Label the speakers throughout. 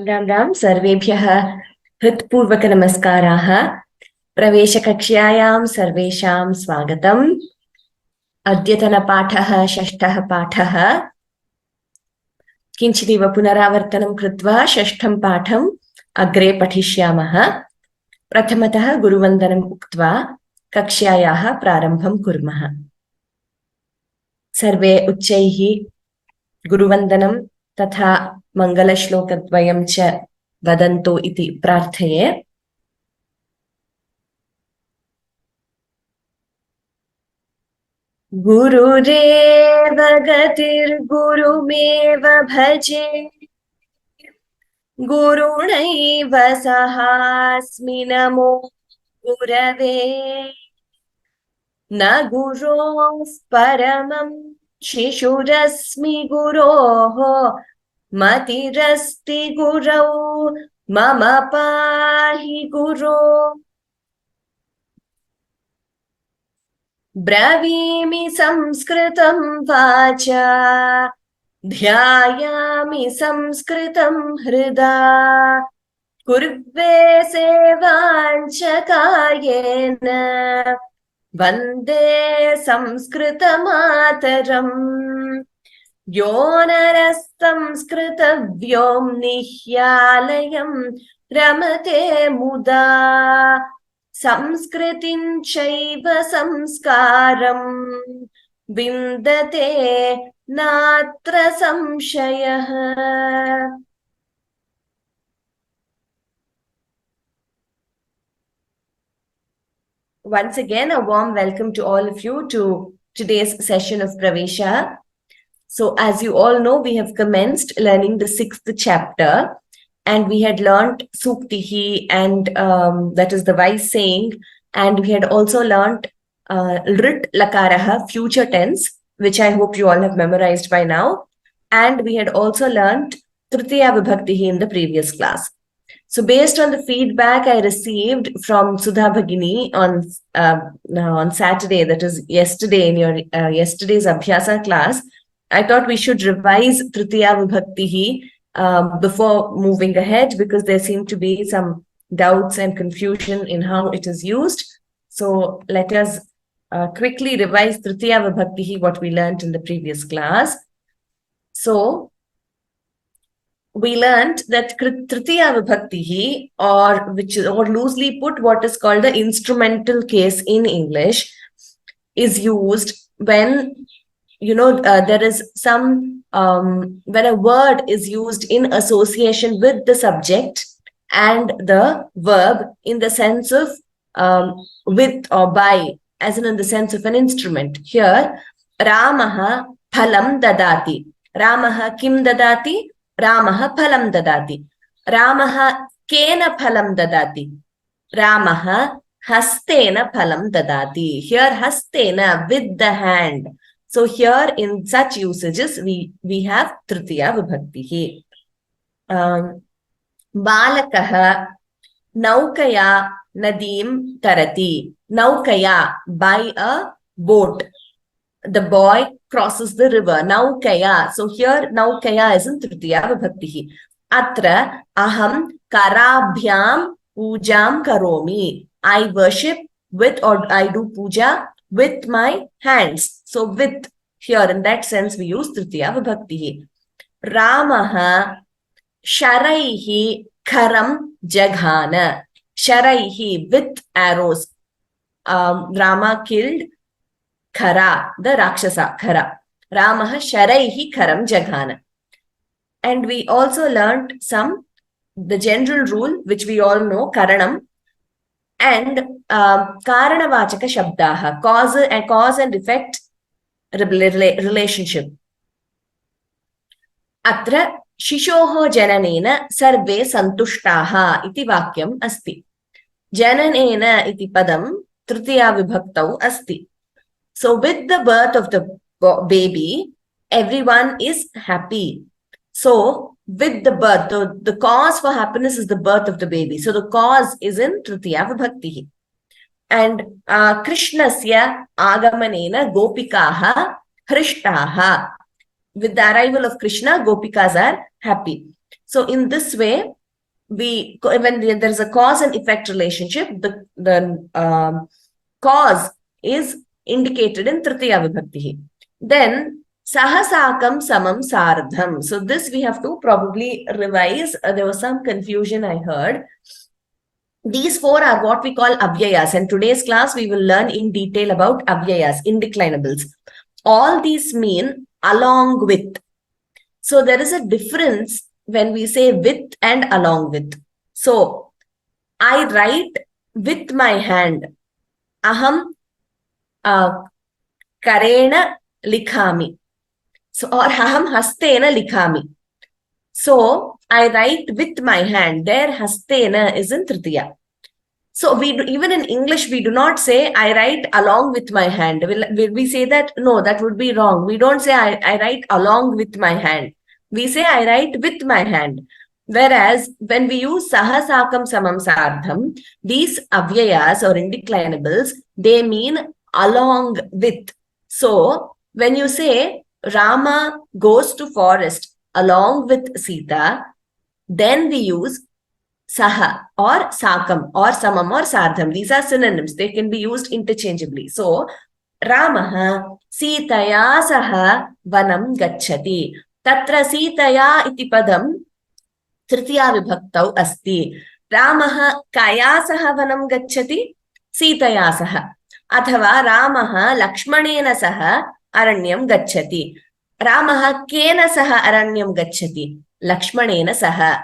Speaker 1: राम सर्वेभ्यः हृत्पूर्वक नमस्काराः। प्रवेशकक्ष्यायां सर्वेषां स्वागतम्। अद्यतनपाठः षष्ठः पाठः। किञ्चिदिव पुनरावर्तनं कृत्वा षष्ठं पाठम् अग्रे पठिष्यामः। प्रथमतः गुरुवन्दनम् उक्त्वा कक्ष्यायाः प्रारम्भं कुर्मः। सर्वे उच्चैः गुरुवन्दनं तथा मङ्गलश्लोकद्वयं च वदन्तु इति प्रार्थये। गुरुरेव गतिर्गुरुमेव भजे, गुरुणैव सहास्मि नमो गुरवे। न गुरोः परमं शिशुरस्मि गुरोः, मतिरस्ति गुरौ मम पाहि गुरो। ब्रवीमि संस्कृतं वाचा, ध्यायामि संस्कृतं हृदा। कुर्वे सेवाञ्च कायेन, वन्दे संस्कृतमातरम्। यो नरः संस्कृतव्योम्निह्यालयं रमते मुदा, संस्कृतिं चैव संस्कारं विन्दते नात्र संशयः। Once again, a warm welcome to all of you to today's session of Pravesha. So as you all know, we have commenced learning the 6th chapter, and we had learnt Suktihi, and that is the wise saying, and we had also learnt Rit Lakaraha, future tense, which I hope you all have memorized by now, and we had also learnt Tritiya Vibhaktihi in the previous class. So based on the feedback I received from Sudha Bhagini on Saturday, that is yesterday, in your yesterday's Abhyasa class, I thought we should revise Tritiya Vibhaktihi before moving ahead, because there seemed to be some doubts and confusion in how it is used. So let us quickly revise Tritiya Vibhaktihi, what we learned in the previous class. So we learned that Tritiya Vibhaktihi, or loosely put, what is called the instrumental case in English, is used when there is some when a word is used in association with the subject and the verb in the sense of with or by, as in the sense of an instrument. Here, Ramaha phalam dadati. Ramaha kim dadati? Ramaha phalam dadati. Ramaha kena phalam dadati. Ramaha hastena phalam dadati. Here, hastena, with the hand. So here in such usages, we have Tritiya Vibhaktihi. Balakaha naukaya nadim tarati. Naukaya, by a boat. The boy crosses the river. Naukaya. So here Naukaya is in Tritiya Vibhaktihi. Atra aham karabhyam pujam karomi. I worship with, or I do puja with my hands. So with, here in that sense we use Tritiya Vibhaktihi. Ramaha sharaihi kharam jaghana. Sharaihi, with arrows. Rama killed Khara, the Rakshasa, Khara. Ramaha sharaihi kharam jaghana. And we also learned the general rule, which we all know, Karanam, and Karanavachaka Shabdaha, cause and effect relationship. Atra Shishoho Jananena Sarve Santushtaha iti Vakyam Asti. Jananena iti Padam Tritiya Vibhaktau Asti. So with the birth of the baby, everyone is happy. So with the birth, the cause for happiness is the birth of the baby. So the cause is in Tritiya Vibhaktihi. And Krishnasya agamanena gopikaha hrishtaha. With the arrival of Krishna, gopikas are happy. So in this way, when there's a cause and effect relationship, the cause is indicated in Tritiya Vibhakti. Then Sahasakam Samam Sardham. So this we have to probably revise. There was some confusion I heard. These four are what we call avyayas. And today's class, we will learn in detail about avyayas, indeclinables. All these mean along with. So there is a difference when we say with and along with. So I write with my hand. Aham karena likhami. So, or aham hastena likhami. So I write with my hand. There hastena is in Tritiya. So even in English, we do not say I write along with my hand. Will we say that? No, that would be wrong. We don't say I write along with my hand. We say I write with my hand. Whereas when we use sahasakam samam sardham, these avyayas or indeclinables, they mean along with. So when you say Rama goes to forest along with Sita, then we use saha or sakam or samam or sardham. These are synonyms. They can be used interchangeably. So Ramaha Sitaya saha vanam gacchati. Tatra Sitaya iti padam Tritiya Vibhaktau asti. Ramaha kaya saha vanam gacchati? Sitaya saha. Athava Ramaha Lakshmanena saha aranyam gacchati. Ramaha kena saha aranyam gacchati? Lakshmanena saha.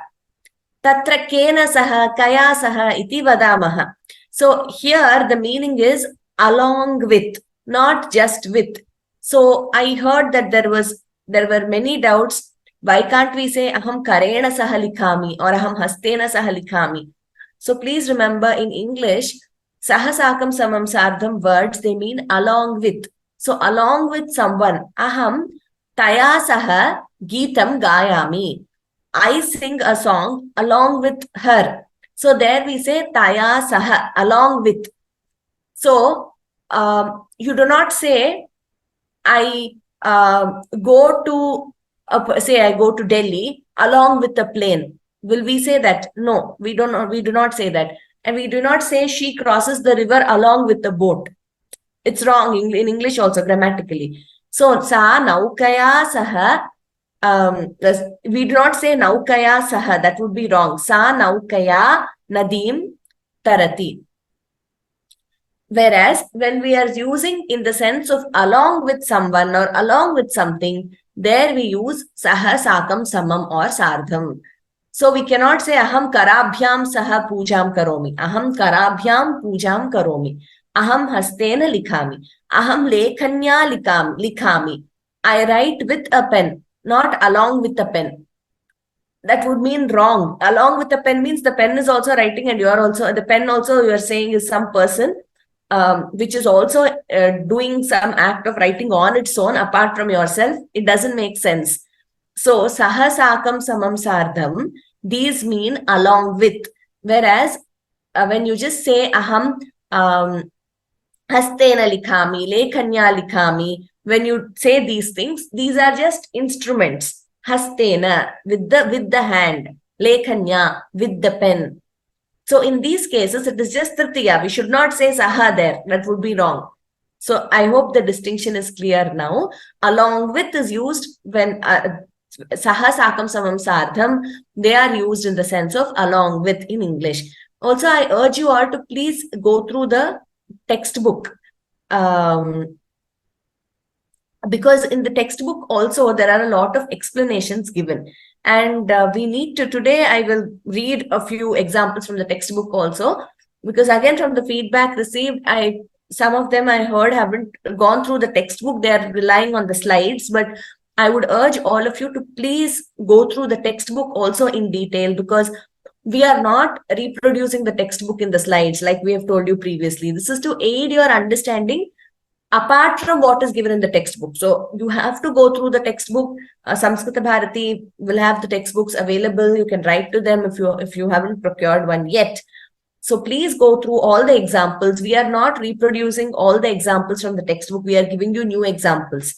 Speaker 1: Tatra kena saha kaya saha iti vadamaha. So here the meaning is along with, not just with. So I heard that there were many doubts. Why can't we say aham karena saha likhami or aham hastena saha likhami? So please remember, in English, sahasakam samam sardham words, they mean along with. So along with someone, aham taya saha geetam gayami. I sing a song along with her. So there we say taya saha, along with. So you do not say I go to Delhi along with the plane. Will we say that? No, we do not say that. And we do not say she crosses the river along with the boat. It's wrong in English also grammatically. So sa naukaya saha, we do not say naukaya saha, that would be wrong. Sa naukaya nadim tarati. Whereas when we are using in the sense of along with someone or along with something, there we use saha sakam samam or sardham. So we cannot say aham karabhyam saha pujam karomi. Aham karabhyam pujam karomi. Aham hastena likhami. Aham lekhanya likhami. I write with a pen, not along with a pen. That would mean wrong. Along with the pen means the pen is also writing and you are also, the pen also you are saying is some person which is also doing some act of writing on its own apart from yourself. It doesn't make sense. So sahasakam samam sardham, these mean along with. Whereas when you just say aham hastena likhami, lekhanya likhami, when you say these things, these are just instruments. Hastena, with the hand. Lekhanya, with the pen. So in these cases, it is just Tritiya. We should not say saha there. That would be wrong. So I hope the distinction is clear now. Along with is used when saha sakam samam sardham, they are used in the sense of along with in English. Also, I urge you all to please go through the textbook. Because in the textbook also, there are a lot of explanations given. And we need to, today I will read a few examples from the textbook also, because again, from the feedback received, some of them I heard haven't gone through the textbook. They are relying on the slides, but I would urge all of you to please go through the textbook also in detail, because we are not reproducing the textbook in the slides like we have told you previously. This is to aid your understanding apart from what is given in the textbook. So you have to go through the textbook. Samskrita Bharati will have the textbooks available. You can write to them if you haven't procured one yet. So please go through all the examples. We are not reproducing all the examples from the textbook. We are giving you new examples.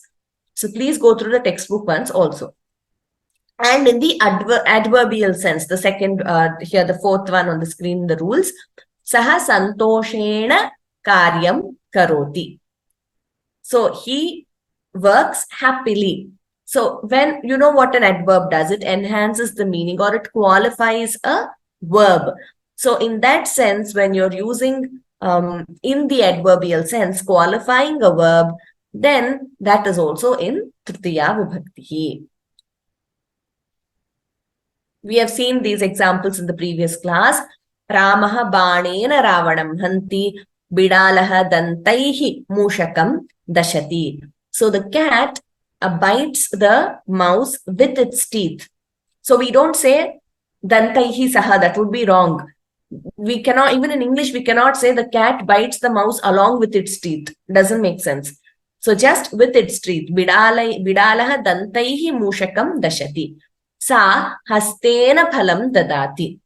Speaker 1: So please go through the textbook once also. And in the adverbial sense, the second, here the fourth one on the screen, the rules, saha santoshena karyam karoti. So he works happily. So when you know what an adverb does, it enhances the meaning or it qualifies a verb. So in that sense, when you're using in the adverbial sense, qualifying a verb, then that is also in Tritiya Vibhakti. We have seen these examples in the previous class. Ramaha banena ravanam hanti, bidalaha dantaihi mushakam dashati. So the cat bites the mouse with its teeth. So we don't say dantaihi saha, that would be wrong. We cannot, even in English, we cannot say the cat bites the mouse along with its teeth. Doesn't make sense. So just with its teeth. Bidalaha dantaihi mushakam dashati. सा हस्तेन फलं ददाति.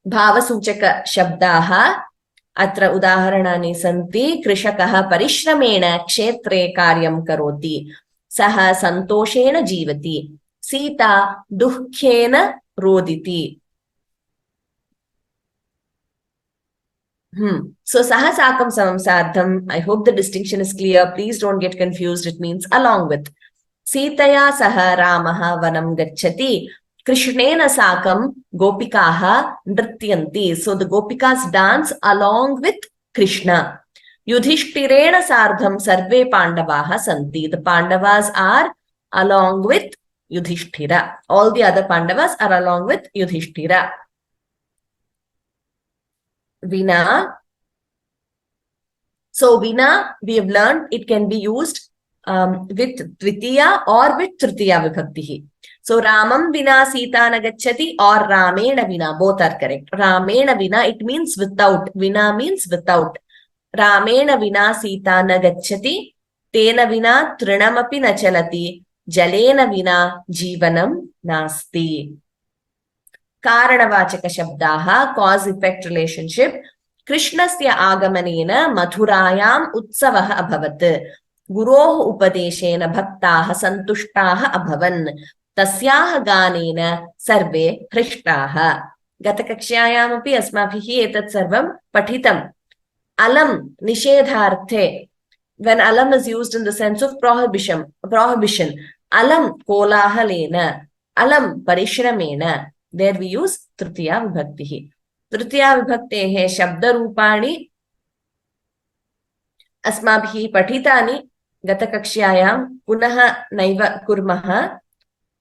Speaker 1: भावसूचक शब्दाः अत्र उदाहरणानि सन्ति. कृषकः परिश्रमेण क्षेत्रे कार्यं करोति. सः सन्तोषेण जीवति. सीता दुःखेन रोदिति. So saha sakam samam sadham. I hope the distinction is clear. Please don't get confused. It means along with. सीतया सह रामः वनं गच्छति. कृष्णेन साकं गोपिकाः नृत्यन्ति. So the gopikas dance along with Krishna. युधिष्ठिरेण सार्धं सर्वे पांडवाः सन्ति. The Pandavas are along with Yudhishthira. All the other Pandavas are along with Yudhishthira. Vina. So Vina, we have learned it can be used with Dvitiya or with Tritiya Vibhakti. So Ramam Vina Sita Nagachati or Ramena Vina, both are correct. Ramena Vina, it means without. Vina means without. Ramena Vina Sita Nagachati, Tena Vina Trinamapi Nachalati, Jalena Vina Jivanam Nasti. Karanavachaka Shabdaha, cause-effect relationship. Krishnasya Agamanena Mathurayam Utsavaha Abhavat. Guroh Upadeshena Bhaktaha Santushtaha Abhavan. Tasyaha Ganena Sarve Hrishtaha. Gatakakshayam api asmabhihi etat sarvam pathitam. Alam Nishedharthe. When alam is used in the sense of prohibition. Alam Kolahalena. Alam Parishramena. There we use Tritiya Vibhakti. Tritiya Vibhaktehe Shabda Rupani Asmabhi Patitani Gatakakshayam Punaha Naiva Kurmaha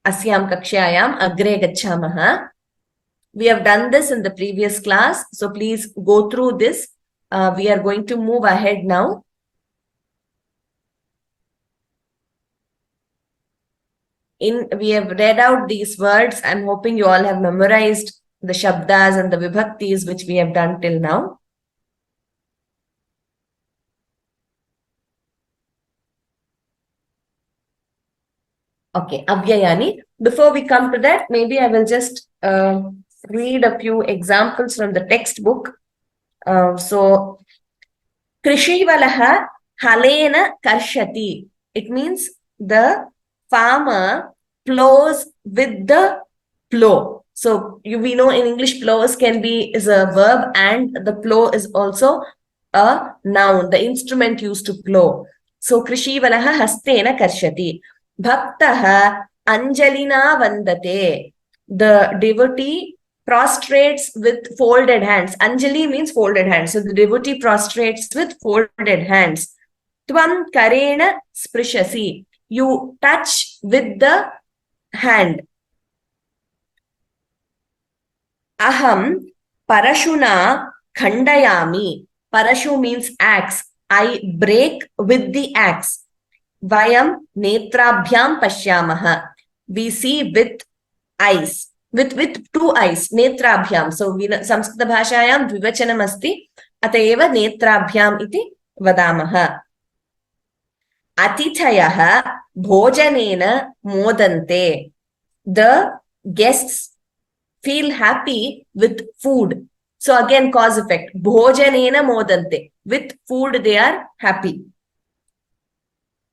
Speaker 1: Asyam Kakshayam Agre Gachamaha. We have done this in the previous class, so please go through this. We are going to move ahead now. We have read out these words. I'm hoping you all have memorized the shabdas and the vibhaktis which we have done till now. Okay, Avyayani. Before we come to that, maybe I will just read a few examples from the textbook. So, Krishivalaha halena karshati. It means the farmer plows with the plow. So we know in English plows is a verb and the plow is also a noun, the instrument used to plow. So Krishivalaha hastena karshati. Bhaktaha anjalina vandate. The devotee prostrates with folded hands. Anjali means folded hands. So the devotee prostrates with folded hands. Tvam karena sprishasi. You touch with the hand. Aham parashuna khandayami. Parashu means axe. I break with the axe. Vayam netrabhyam pashyamaha. We see with eyes. With two eyes. Netrabhyam. So Samskrita Bhashayam dvivachanam asti. Atayeva netrabhyam iti vadamaha. Atithayaha bhojanena modante. The guests feel happy with food. So again, cause effect. Bhojanena modante. With food they are happy.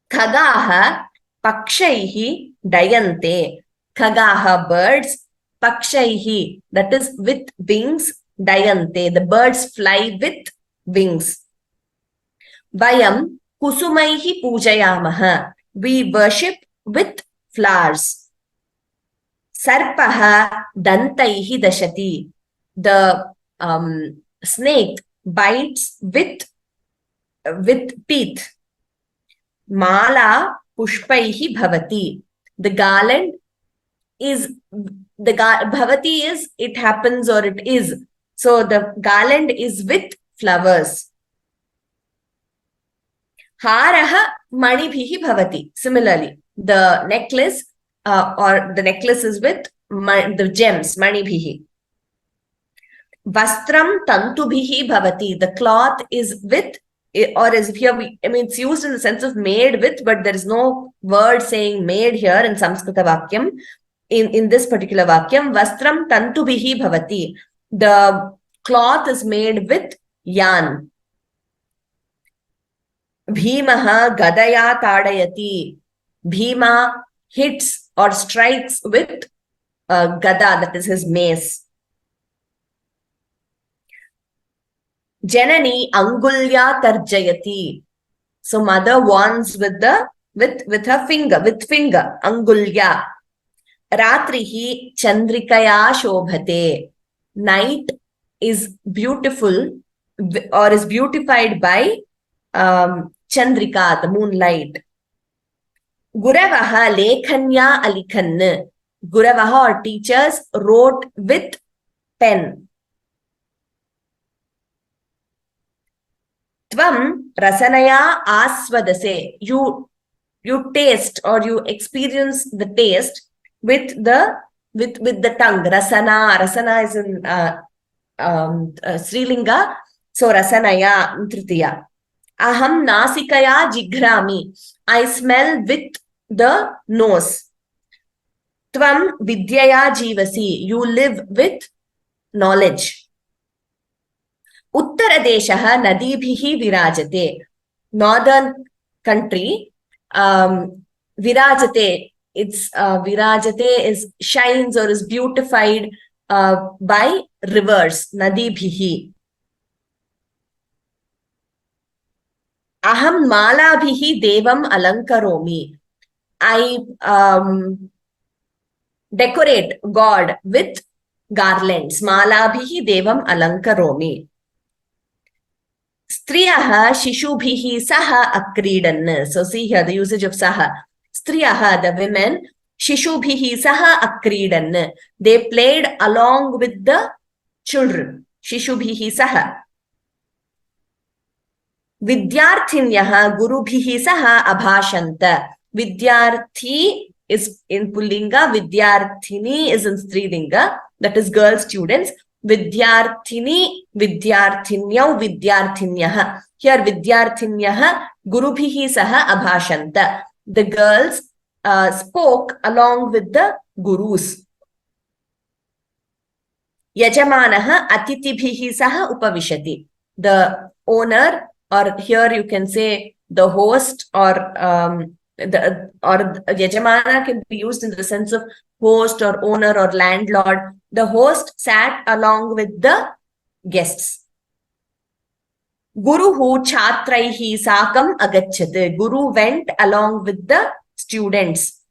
Speaker 1: Khagaha pakshaihi dayante. Khagaha, birds. Pakshaihi, that is with wings. Dayante, the birds fly with wings. Vayam kusumaihi pujayamaha, we worship with flowers. Sarpaha dantaihi dashati, the snake bites with teeth. Mala pushpaihi bhavati, the garland is bhavati is it happens or it is. So the garland is with flowers. Haraha manibhihi bhavati. Similarly, the necklace or the necklace is with the gems, manibhihi. Vastram tantubhihi bhavati. The cloth is with, or is here, it's used in the sense of made with, but there is no word saying made here in Samskrita Vakyam. In this particular Vakyam, Vastram tantubhihi bhavati. The cloth is made with yarn. Bhimaha gadaya tadayati. Bhima hits or strikes with gada, that is his mace. Janani angulya tarjayati. So mother warns with her finger, angulya. Ratrihi chandrikaya shobhate. Night is beautiful or is beautified by Chandrika, the moonlight. Guravaha lekhanya alikhan. Guravaha or teachers wrote with pen. Tvam rasanaya aswadase. You taste or you experience the taste with the tongue. Rasana is in Srilinga. So rasanaya tritiya. Aham nasikaya jigrami. I smell with the nose. Tvam vidyaya jivasi. You live with knowledge. Uttaradeshaha nadibhihi virajate. Northern country, virajate. It's virajate is shines or is beautified by rivers. Nadibhihi. Aham malabhihi devam alankaromi. I decorate God with garlands. Malabhihi devam alankaromi. Striyaha shishubhihi saha akridan. So see here the usage of saha. Striyaha, the women, shishubhihi saha akridan. They played along with the children. Shishubhihi saha. Vidyarthinyaha gurubhihi saha abhashanta. Vidyarthi is in Pullinga, Vidyarthini is in Strilinga, that is girl students. Vidyarthini, Vidyarthinyau, Vidyarthinyaha. Here Vidyarthinyaha gurubhihi saha abhashanta. The girls spoke along with the gurus. Yajamanaha atitibhihi saha upavishati. The owner, or here you can say the host, or yajamana can be used in the sense of host or owner or landlord. The host sat along with the guests. Guruhu chatraihi sakam agachat. Guru went along with the students.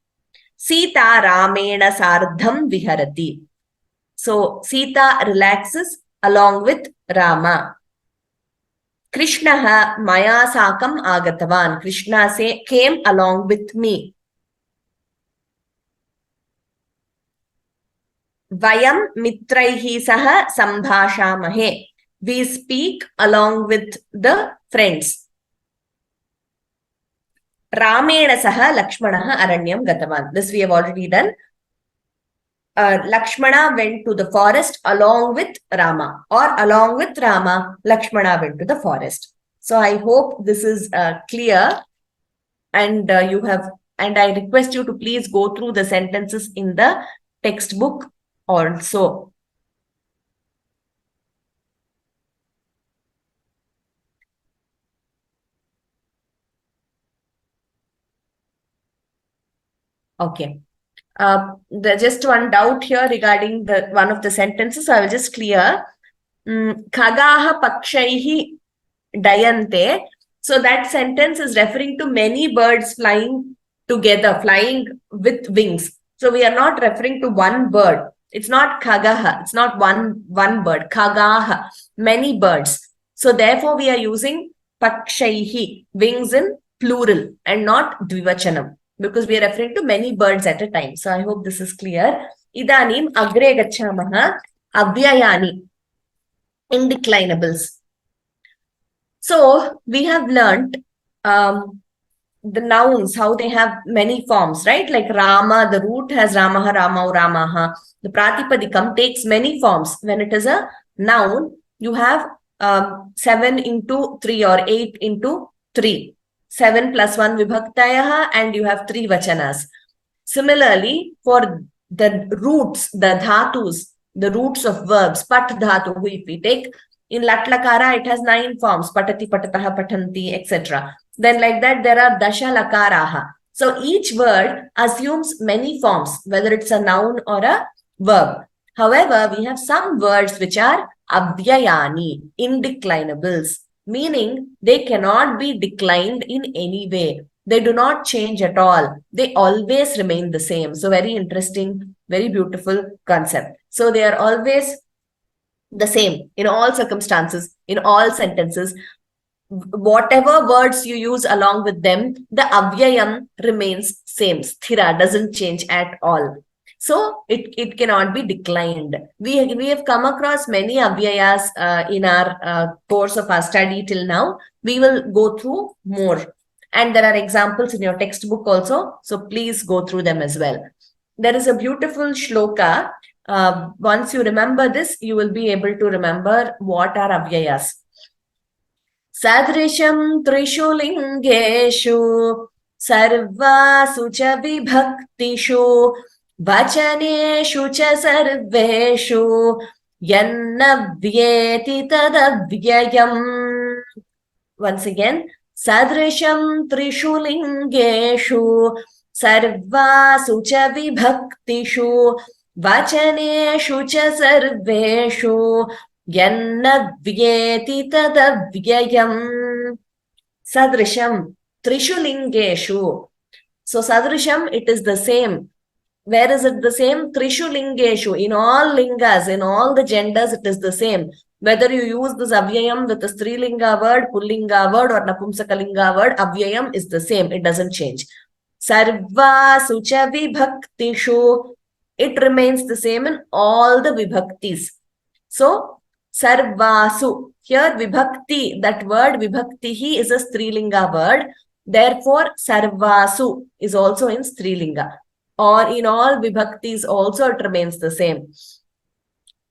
Speaker 1: Sita ramena sardham viharati. So Sita relaxes along with Rama. Krishna maya sakam agatavan. Krishna came along with me. Vayam mitraihi saha sambhashamahe. We speak along with the friends. Ramena saha Lakshmanaha aranyam gatavan. This we have already done. Lakshmana went to the forest along with Rama, or along with Rama, Lakshmana went to the forest. So I hope this is clear, and I request you to please go through the sentences in the textbook also. Okay. Just one doubt here regarding the one of the sentences. So I will just clear. Khagaha pakshaihi dayante. So that sentence is referring to many birds flying together, flying with wings. So we are not referring to one bird. It's not khagaha. It's not one bird. Khagaha, many birds. So therefore we are using pakshaihi, wings in plural and not dvivachanam, because we are referring to many birds at a time. So I hope this is clear. Idanim agre gachamaha avyayani, indeclinables. So we have learned the nouns, how they have many forms, right? Like Rama, the root has Ramaha, Ramau, Ramaha. The Pratipadikam takes many forms. When it is a noun, you have 7 into 3 or 8 into 3. 7 plus 1 vibhaktayaha, and you have 3 vachanas. Similarly, for the roots, the dhatus, the roots of verbs, pat dhatu, if we take, in Latlakara, it has 9 forms, patati, patataha, patanti, etc. Then like that, there are dasha lakaraha. So each word assumes many forms, whether it's a noun or a verb. However, we have some words which are avyayani, indeclinables, meaning they cannot be declined in any way. They do not change at all. They always remain the same. So very interesting, very beautiful concept. So they are always the same in all circumstances, in all sentences. Whatever words you use along with them, the avyayam remains same. Sthira doesn't change at all. So it cannot be declined. We have come across many avyayas in our course of our study till now. We will go through more. And there are examples in your textbook also. So please go through them as well. There is a beautiful shloka. Once you remember this, you will be able to remember what are avyayas. Sadrisham trishu lingeshu sarvasu cha vibhaktishu vachaneshu cha sarveshu yannavyeti tadavyayam. Once again, sadrisham trishu lingeshu sarvasu cha vibhaktishu vachaneshu cha sarveshu yannavyeti tadavyayam. Sadrisham trishu lingeshu. So sadrisham, it is the same. Where is it the same? Trishu lingeshu. In all lingas, in all the genders, it is the same. Whether you use this avyayam with a strilinga word, pullinga word, or napumsakalinga word, avyayam is the same. It doesn't change. Sarvasu cha vibhaktishu. It remains the same in all the vibhaktis. So, sarvasu. Here, vibhakti, that word vibhaktihi is a strilinga word. Therefore, sarvasu is also in strilinga. Or in all vibhaktis also it remains the same.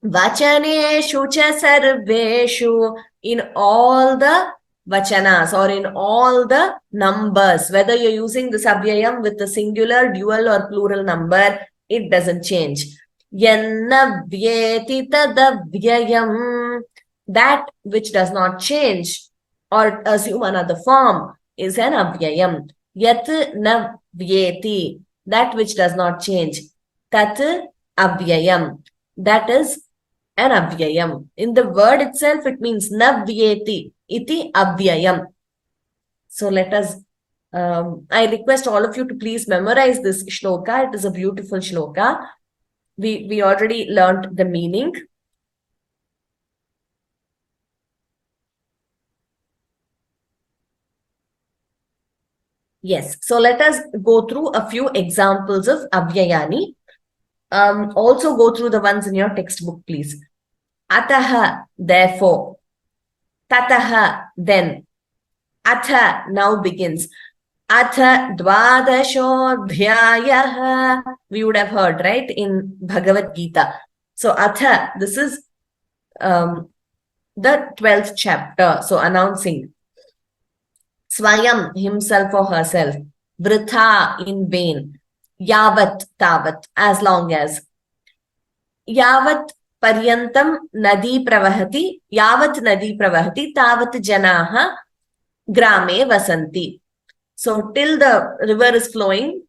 Speaker 1: Vachaneshu cha sarveshu. In all the vachanas or in all the numbers, whether you're using the avyayam with the singular, dual or plural number, it doesn't change. Yannavyeti tadavyayam. That which does not change or assume another form is an avyayam. Yat navyeti. That which does not change. Tat avyayam. That is an avyayam. In the word itself, it means navyeti. Iti avyayam. So let us, I request all of you to please memorize this shloka. It is a beautiful shloka. We already learned the meaning. Yes. So let us go through a few examples of avyayani. Also go through the ones in your textbook, please. Ataha, therefore. Tataha, then. Atha, now begins. Atha dvadashodhyayaha. We would have heard, right, in Bhagavad Gita. So Atha, this is the 12th chapter. So announcing. Swayam, himself or herself. Vritha, in vain. Yavat, tavat, as long as. Yavat paryantam nadi pravahati. Yavat nadi pravahati. Tavat janaha grame vasanti. So till the river is flowing,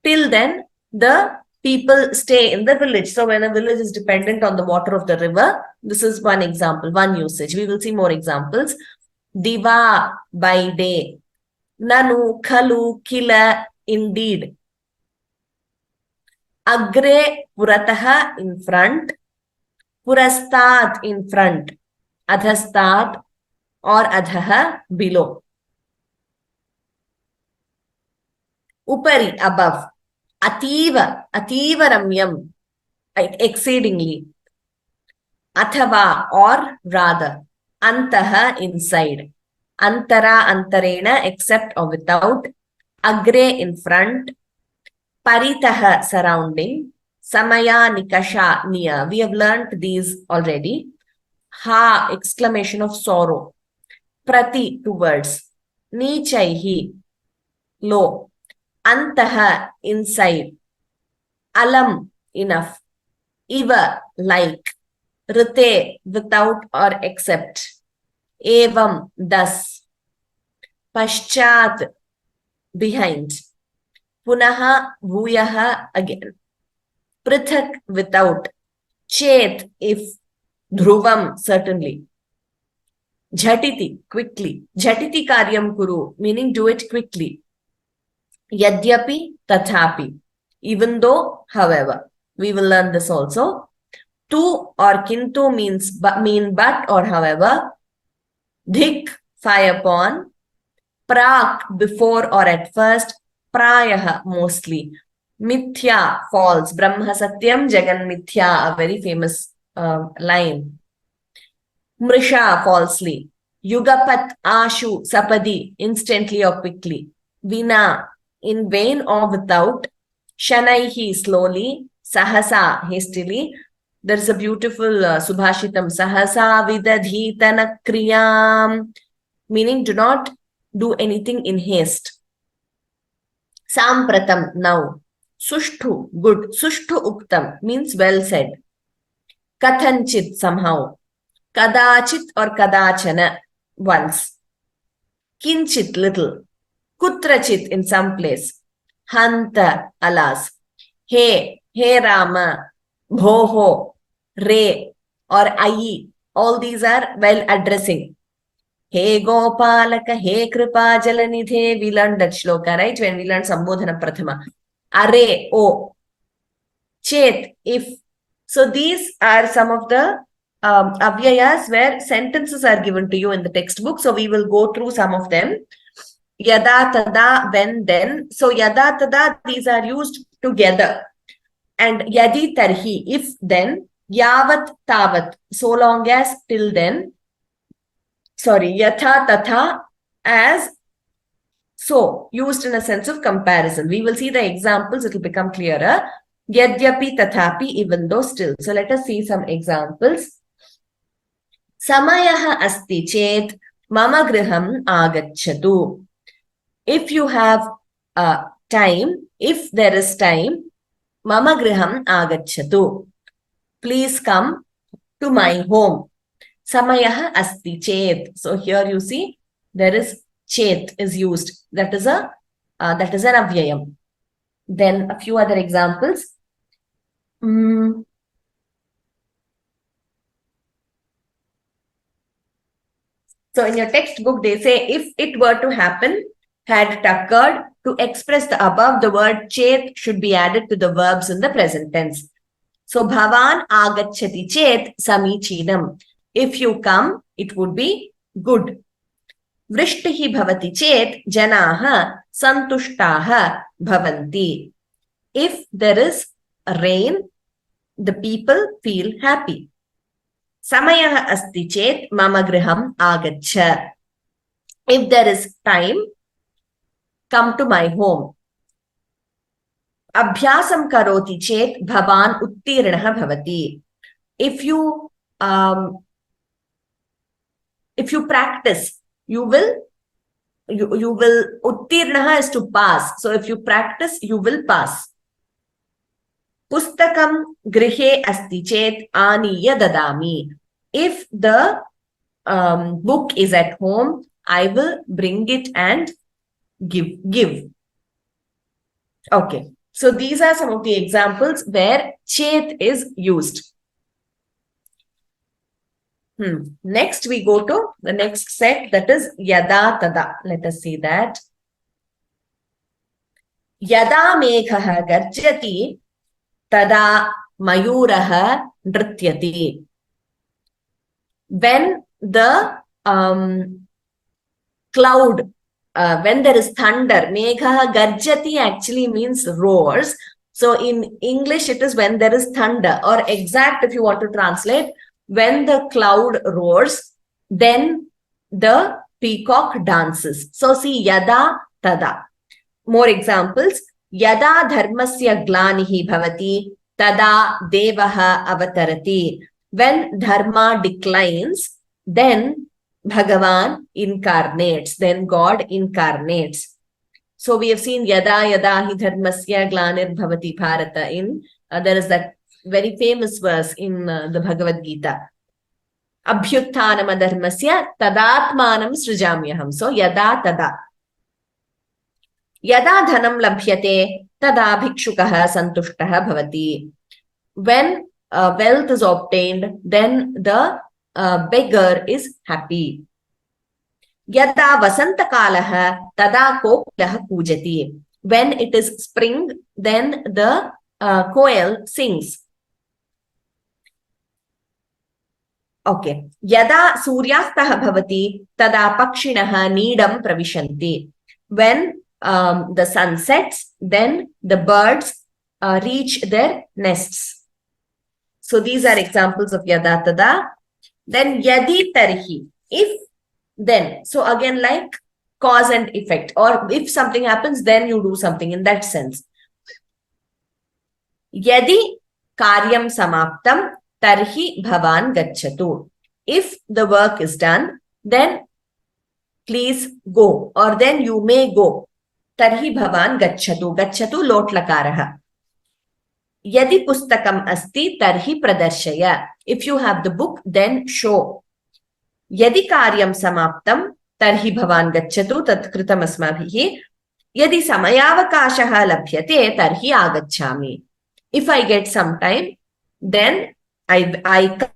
Speaker 1: Till then, the people stay in the village. So when a village is dependent on the water of the river, this is one example, one usage. We will see more examples. Diva, by day. Nanu, khalu, kila, indeed. Agre, purataha, in front. Purastat, in front. Adhastat or adhaha, below. Upari, above. Ativa, ativa ramyam, exceedingly. Athava, or rather. Antaha, inside. Antara, antarena, except or without. Agre, in front. Paritaha, surrounding. Samaya, nikasha, near. We have learnt these already. Ha, exclamation of sorrow. Prati, towards. Nichaihi, low. Antaha, inside. Alam, enough. Iva, like. Rite, without or except. Evam, thus. Paschat, behind. Punaha, bhuyaha, again. Prithak, without. Chet, if. Dhruvam, certainly. Jhatiti, quickly. Jhatiti karyam kuru, meaning do it quickly. Yadyapi, tathapi. Even though, however. We will learn this also. Tu or kintu mean but or however. Dhik, fire upon. Prak, before or at first. Prayaha, mostly. Mithya, false. Brahma satyam jagan mithya, a very famous line. Mrisha, falsely. Yugapat, ashu, sapadi, instantly or quickly. Vina, in vain or without. Shanaihi, slowly. Sahasa, hastily. There's a beautiful subhashitam. Sahasa vidadhitana kriyam, meaning do not do anything in haste. Sampratam, now. Sushtu, good. Sushtu uktam means well said. Kathanchit, somehow. Kadachit or kadachana, once. Kinchit, little. Kutrachit, in some place. Hanta, alas. Hey, hey Rama. Bhoho, Re, or Ayi. All these are well addressing. He Gopalaka, He Kripa Jalanidhe. We learned that shloka, right? When we learned Sambodhana Prathama. Are, O. Chet, if. So these are some of the avyayas where sentences are given to you in the textbook. So we will go through some of them. Yada, tada, when, then. So yada, tada, these are used together. And yadi, tarhi, if, then. Yavat, tavat, so long as, till then. Sorry, yatha, tatha, as, so, used in a sense of comparison. We will see the examples, it will become clearer. Yadyapi, tathapi, even though, still. So let us see some examples. Samayaha asti chet, mama griham agacchatu. If you have time, if there is time, mama griham agacchatu. Please come to my home. Samayaha asti chet. So here you see there is chet is used. That is an avyayam. Then a few other examples. So in your textbook, they say if it were to happen, had occurred, to express the above, the word chet should be added to the verbs in the present tense. So bhavan agacchati chet samichinam. If you come, it would be good. Vrishtihi bhavati chet janaha santushtaha bhavanti. If there is rain, the people feel happy. Samayaha asti chet mama griham agaccha. If there is time, come to my home. Abhyasam karoti chet bhavan uttirnaha bhavati. If you practice, you will uttirnaha is to pass. So if you practice, you will pass. Pustakam grihe asti chet aniya dadami. If the book is at home, I will bring it and give. Okay. So these are some of the examples where chet is used. Next, we go to the next set, that is yada tada. Let us see that. Yada meghaha garjati tada mayuraha nrityati. When the cloud, when there is thunder, meghaha garjati actually means roars. So in English, it is when there is thunder, or exact if you want to translate, when the cloud roars, then the peacock dances. So see, yada tada. More examples. Yada dharmasya glanihi bhavati, tada devaha avatarati. When dharma declines, then Bhagavan incarnates, then God incarnates. So we have seen yada yada hi dharmasya glanir bhavati bharata in, there is that very famous verse in the Bhagavad Gita. Abhyutthanam adharmasya tadatmanam srijamyaham. So yada tada. Yada dhanam labhyate tada bhikshukah santushtah bhavati. When wealth is obtained, then the beggar is happy. Yada vasantakalah tada kokilah pujati. When it is spring, then the koel sings. Okay. Yada suryastah bhavati tada pakshinah needam pravishanti. When the sun sets, then the birds reach their nests. So these are examples of yada tada. Then yadi tarhi, if then. So again, like cause and effect, or if something happens, then you do something in that sense. Yadi karyam samaptam tarhi bhavan gacchatu. If the work is done, then please go, or then you may go. Tarhi bhavan gacchatu. Gacchatu lot lakaraha. Yadi pustakam asti tarhi pradarshaya. If you have the book, then show. Yadi karyam samaptam tarhi bhavan gacchatu tat kritam asmabhihi. Yadi samayavakashaha labhyate tarhi agacchami. If I get some time, then I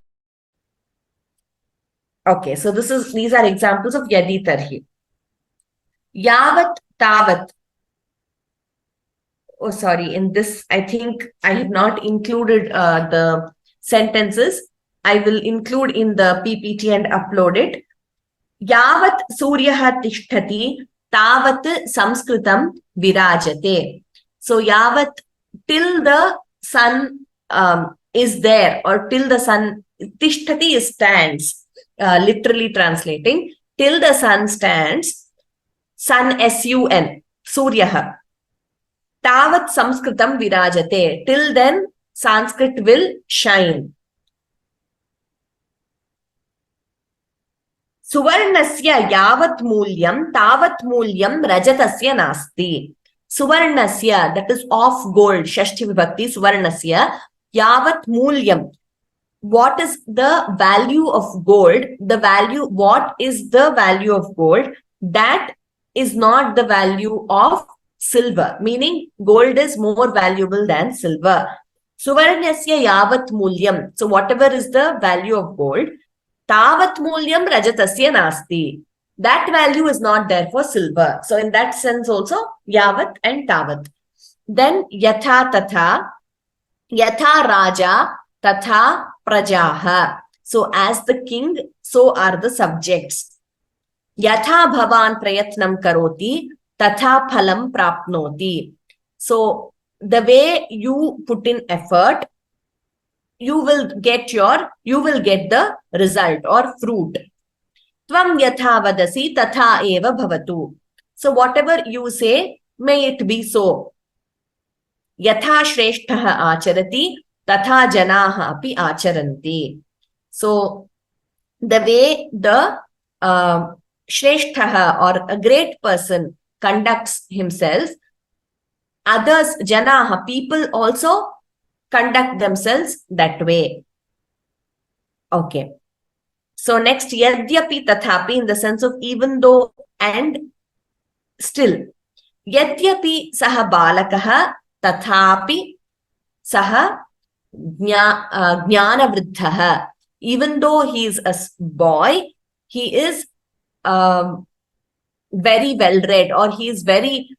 Speaker 1: okay, so these are examples of yadi tarhi. Yavat tavat. Oh, sorry. In this, I think I have not included the sentences. I will include in the PPT and upload it. Yavat suryaha tishtati tavat samskritam virajate. So yavat, till the sun is there, or till the sun, tishtati stands, literally translating, till the sun stands, sun S-U-N, suryaha. Tavat samskritam virajate. Till then, Sanskrit will shine. Suvarnasya yavat mulyam tavat mulyam rajatasya nasti. Suvarnasya, that is of gold, Shashti Vibhakti, Suvarnasya, yavat mulyam. What is the value of gold? The value, what is the value of gold? That is not the value of silver, meaning gold is more valuable than silver. Suvarnasya yavat mulyam. So whatever is the value of gold, tavat mulyam rajatasya nasti. That value is not there for silver. So in that sense also, yavat and tavat. Then yatha tatha, yatha raja tatha prajaha. So as the king, so are the subjects. Yatha bhavan prayatnam karoti, tatha phalam prapnoti. So the way you put in effort, you will get the result or fruit. Tvam yatha vadasi tatha eva bhavatu. So whatever you say, may it be so. Yatha shreshtaha acharati, tatha janaha api acharanti. So the way the shreshtaha, or a great person, conducts himself, others, janaha, people also conduct themselves that way. Okay. So next, yadyapi tathapi, in the sense of even though and still. Yadyapi saha balakaha tathapi saha jnanavriddhah. Even though he is a boy, he is very well read, or he is very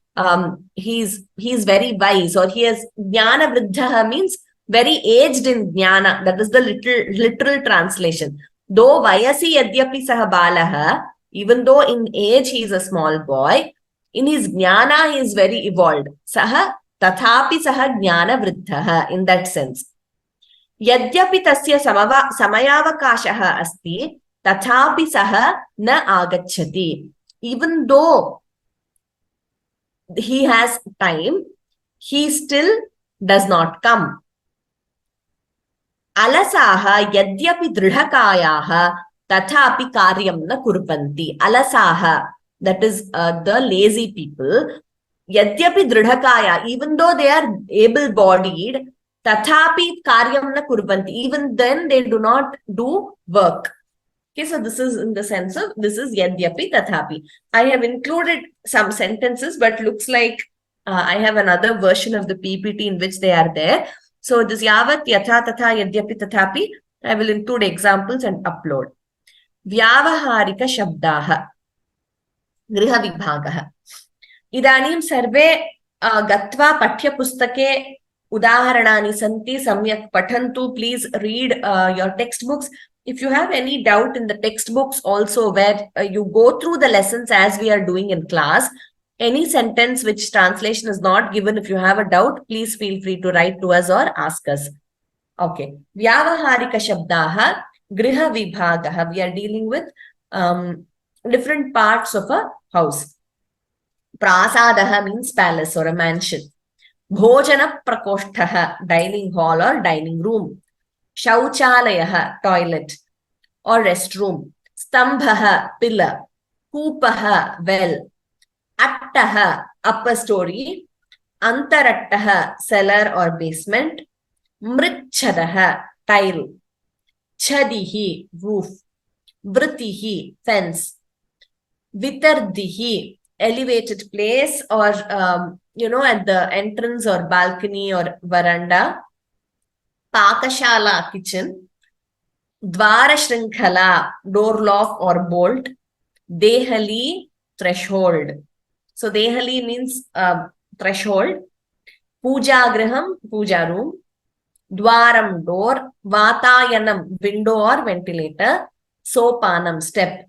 Speaker 1: he's very wise, or he has jnana vriddha means very aged in jnana. That is the literal translation. Though vayasi yadyapi saha balaha, even though in age he is a small boy, in his jnana he is very evolved. Saha tathapi saha jnana vriddha, in that sense. यद्यपि तस्य समयावकाशः अस्ति तथापि सः न आगच्छति. Even though he has time, he still does not come. Alasaha yadyapi dridhakayaah tathapi karyam na kurvanti. Alasaha, that is the lazy people. Yadyapi dridhakaya, even though they are able-bodied, tathapi karyam na kurvanti. Even then they do not do work. Okay, so this is in the sense of, this is yadyapi tathapi. I have included some sentences, but looks like I have another version of the PPT in which they are there. So this yavat, yatha, tatha, yadyapi tathapi, I will include examples and upload. Vyavaharika shabdaha, griha vibhagah. Idanim sarve gatva paఠ्यपुस्तके udaharanani santi samyak pathantu. Please read your textbooks. If you have any doubt in the textbooks also, where you go through the lessons as we are doing in class, any sentence which translation is not given, if you have a doubt, please feel free to write to us or ask us. Okay. Vyavaharika shabdaha, griha vibhagah. We are dealing with different parts of a house. Prasadaha means palace or a mansion. Bhojana prakoshthaha, dining hall or dining room. Shauchalayaha, toilet or restroom. Stambhaha, pillar. Koopaha, well. Attaha, upper story. Antarattaha, cellar or basement. Mritchadaha, tile. Chadihi, roof. Vritihi, fence. Vitardihi, elevated place, or at the entrance or balcony or veranda. Pakashala, kitchen. Dwara shrinkhala, door lock or bolt. Dehali, threshold. So dehali means threshold. Puja graham, puja room. Dwaram, door. Vatayanam, window or ventilator. Sopanam, step.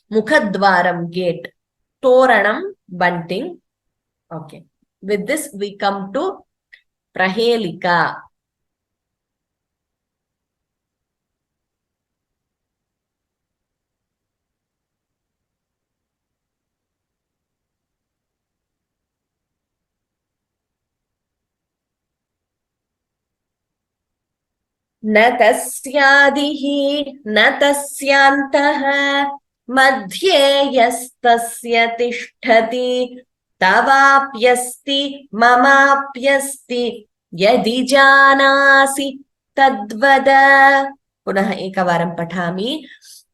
Speaker 1: Mukhadwaram, gate. Toranam, bunting. Okay. With this, we come to Prahelika. न तस्यादिः न तस्यान्तः मध्ये यस्तस्य तिष्ठति तवाप्यस्ति ममाप्यस्ति यदि जानासि तद्वद. पुनः एकवारं पठामि.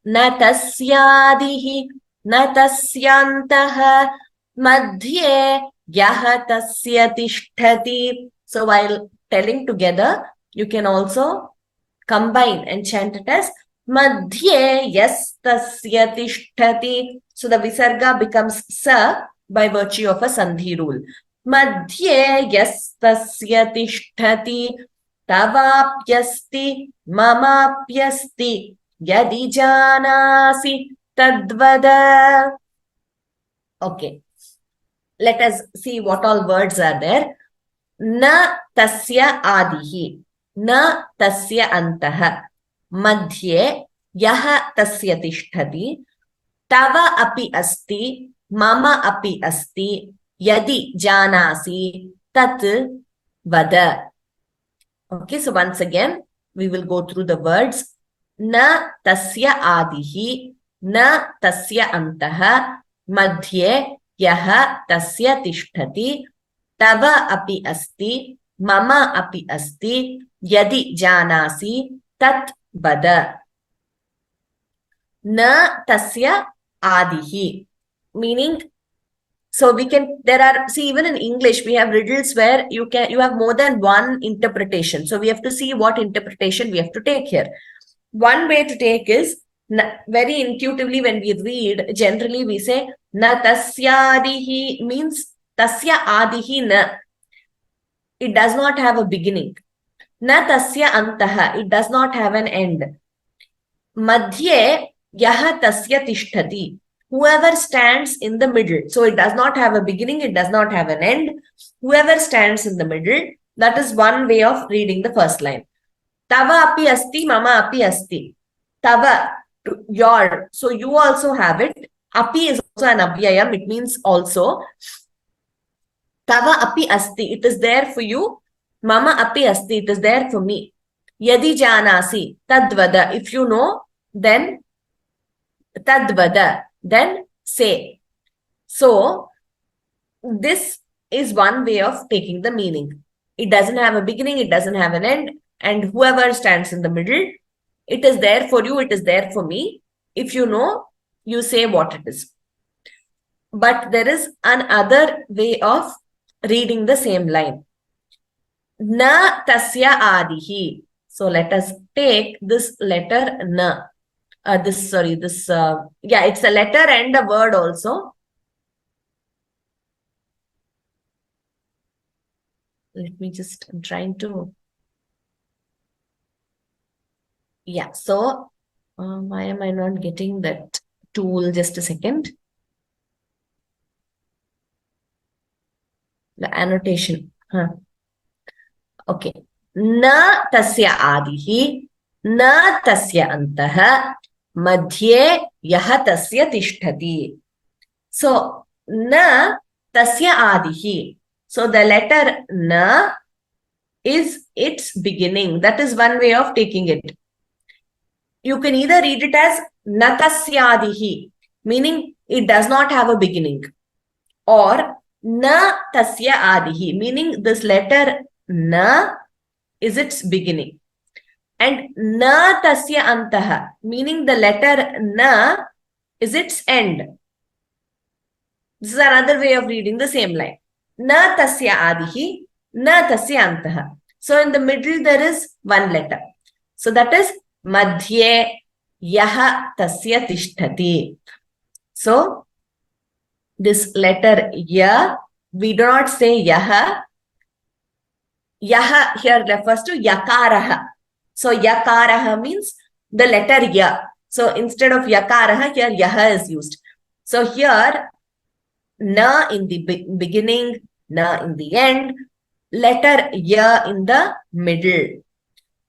Speaker 1: न तस्यादिः न तस्यान्तः मध्ये यः तस्य तिष्ठति. So while telling together, you can also combine and chant it as madhye yastasya tishtati. So the visarga becomes sa by virtue of a sandhi rule. Madhye yastasya tishtati tavapyasti mamapyasti yadi janasi tadvada. Okay. Let us see what all words are there. Na tasya adihi. Na tasya antah. Madhye yaha tasya tishtati. Tava api asti. Mama api asti. Yadi janasi. Tat vada. Okay, so once again, we will go through the words. Na tasya adihi. Na tasya antah. Madhye yaha tasya tishtati. Tava api asti. Mama api asti. Yadi janasi tat vada. Na tasya adihi, meaning So we can, see, even in English, we have riddles where you have more than one interpretation. So we have to see what interpretation we have to take here. One way to take is, very intuitively when we read, generally we say, na tasyadihi, means tasya adihi na. It does not have a beginning. Na tasya antaha, it does not have an end. Madhye yaha tasya tishtati, whoever stands in the middle. So it does not have a beginning, it does not have an end. Whoever stands in the middle, that is one way of reading the first line. Tava api asti, mama api asti. Tava, your. So you also have it. Api is also an abhyayam, it means also. Tava api asti, it is there for you. Mama api asti, it is there for me. Yadi janasi, tadvada, if you know, then tadvada, then say. So this is one way of taking the meaning. It doesn't have a beginning, it doesn't have an end, and whoever stands in the middle, it is there for you, it is there for me. If you know, you say what it is. But there is another way of reading the same line. Na tasya adihi. So let us take this letter na. It's a letter and a word also. Let me just, I'm trying to. Yeah, so why am I not getting that tool? Just a second. The annotation. Okay. Na tasya adihi, na tasya antaha, madhye yaha tasya tishtati. So, na tasya adihi. So, the letter na is its beginning. That is one way of taking it. You can either read it as na tasya adihi, meaning it does not have a beginning, or na tasya adihi, meaning this letter na is its beginning. And na tasya antaha, meaning the letter na is its end. This is another way of reading the same line. Na tasya adihi, na tasya antaha. So in the middle there is one letter. So that is madhye yaha tasya tishtati. So this letter ya, we do not say yaha. Yaha here refers to yakaraha. So yakaraha means the letter ya. So instead of yakaraha, here yaha is used. So here na in the beginning, na in the end, letter ya in the middle.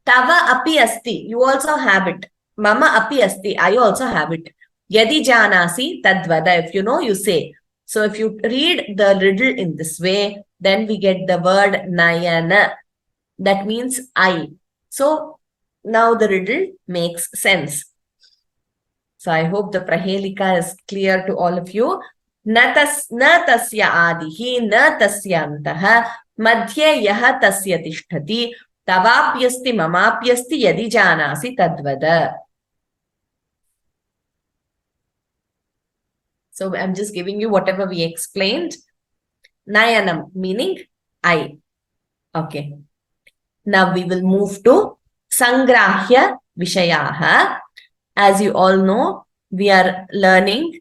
Speaker 1: Tava api asti, you also have it. Mama api asti, I also have it. Yadi janasi tadvada, if you know, you say. So if you read the riddle in this way, then we get the word nayana. That means I. So now the riddle makes sense. So I hope the prahelika is clear to all of you. Na tasya adihi, na tasya antaha, madhye yaha tasya tishtati, tavapyasti mamapyasti yadi janasi tadvada. So I'm just giving you whatever we explained. Nayanam, meaning I. Okay. Now we will move to Sangrahya Vishayaha. As you all know, we are learning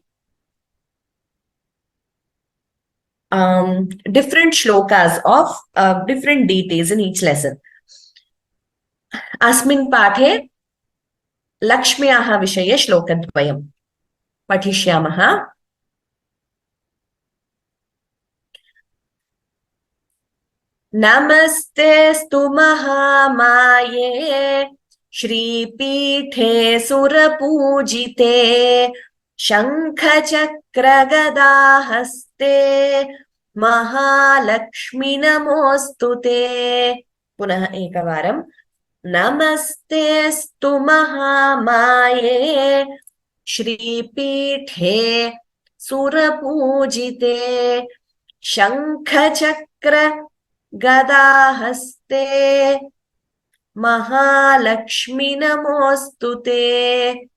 Speaker 1: different shlokas of different deities in each lesson. Asmin pathe Lakshmyaha Vishaya Shlokadvayam Patishyamaha. Namastestu Mahamaye Shripithe Surapujite Shankha-chakra-gada-haste Mahalakshmi Namostute. Punah ekavaram. Namastestu Mahamaye Shripithe Surapujite Shankha-chakra Gada-haste Mahalakshmi Namostute.